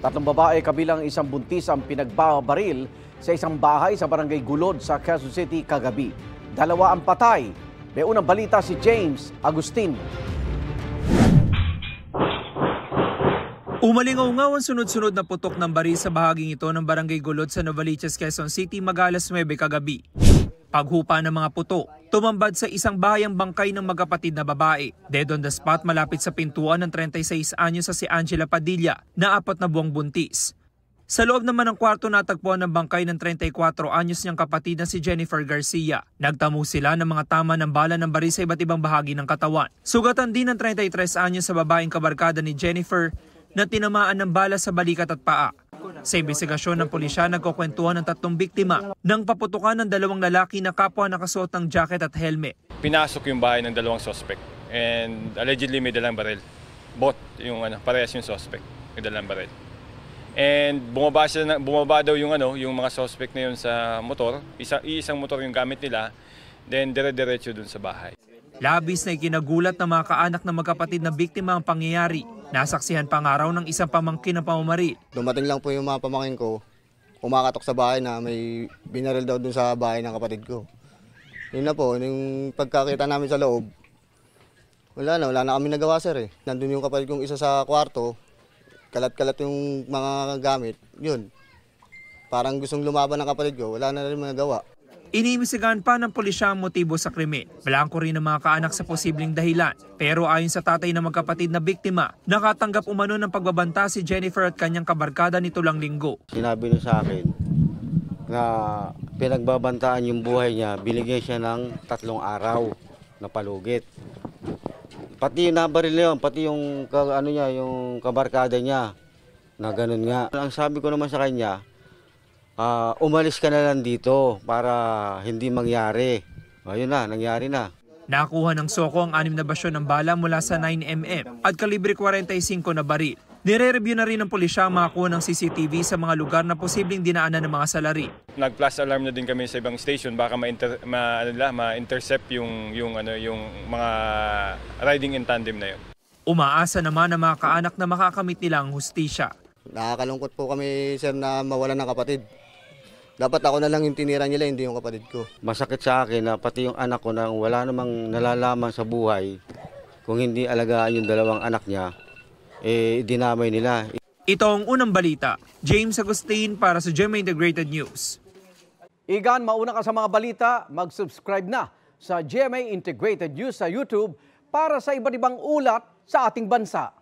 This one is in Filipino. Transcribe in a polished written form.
Tatlong babae kabilang isang buntis ang pinagbabaril sa isang bahay sa barangay Gulod sa Quezon City kagabi. Dalawa ang patay. May unang balita si James Agustin. Umalingaw-ngaw ang sunod-sunod na putok ng baril sa bahaging ito ng barangay Gulod sa Novaliches, Quezon City mag-alas 9 kagabi. Paghupa ng mga putok, tumambad sa isang bahayang bangkay ng magkapatid na babae. Dead on the spot malapit sa pintuan ng 36 anyos sa si Angela Padilla na 4 na buwang buntis. Sa loob naman ng kwarto natagpuan ng bangkay ng 34 anyos niyang kapatid na si Jennifer Garcia. Nagtamo sila ng mga tama ng bala ng baril sa iba't ibang bahagi ng katawan. Sugatan din ng 33 anyos sa babaeng kabarkada ni Jennifer na tinamaan ng bala sa balikat at paa. Sa investigasyon ng pulisya, nagkukwentuhan ng 3 biktima ng paputukan ng 2 lalaki na kapwa nakasuot ng jacket at helmet. Pinasok yung bahay ng 2 suspect and allegedly may dalang baril. Both yung parehas yung suspect, may dalang baril. And bumaba daw yung mga suspect na yun sa motor. Isang motor yung gamit nila, then dire-diretso dun sa bahay. Labis na ikinagulat ng mga kaanak na magkapatid na biktima ang pangyayari. Nasaksihan pa nga raw ng isang pamangkin na pamamaril. Dumating lang po yung mga pamangkin ko, kumakatok sa bahay na may binaril daw dun sa bahay ng kapatid ko. Yun na po, yung pagkakita namin sa loob, wala na kami nagawa sir eh. Nandun yung kapatid kong isa sa kwarto, kalat-kalat yung mga gamit, yun. Parang gustong lumaban ng kapatid ko, wala na rin magagawa. Iniimbestigahan pa ng pulisya ang motibo sa krimen. Blanco rin ang mga kaanak sa posibleng dahilan. Pero ayon sa tatay ng magkapatid na biktima, nakatanggap umano ng pagbabanta si Jennifer at kanyang kabarkada nito lang linggo. Sinabi niya sa akin na pinagbabantaan yung buhay niya, binigyan siya ng 3 araw na palugit. Pati yung nabaril yun, pati yung, yung kabarkada niya na ganun nga. Ang sabi ko naman sa kanya, umalis ka na lang dito para hindi mangyari. Ayun na, nangyari na. Nakuha ng soko ang 6 na basyon ng bala mula sa 9mm at kalibre 45 na baril. Nire-review na rin ng pulisya ang makakuha ng CCTV sa mga lugar na posibleng dinaanan ng mga salarin. Nag-plus alarm na din kami sa ibang station, baka ma-intercept yung mga riding in tandem na yun. Umaasa naman ang mga kaanak na makakamit nila ang hustisya. Nakakalungkot po kami sir na mawalan ng kapatid. Dapat ako na lang yung tinira nila, hindi yung kapatid ko. Masakit sa akin na pati yung anak ko na wala namang nalalaman sa buhay, kung hindi alagaan yung 2 anak niya, dinamay nila. Ito ang unang balita. James Agustin para sa GMA Integrated News. Igan, mauna ka sa mga balita, mag-subscribe na sa GMA Integrated News sa YouTube para sa iba't ibang ulat sa ating bansa.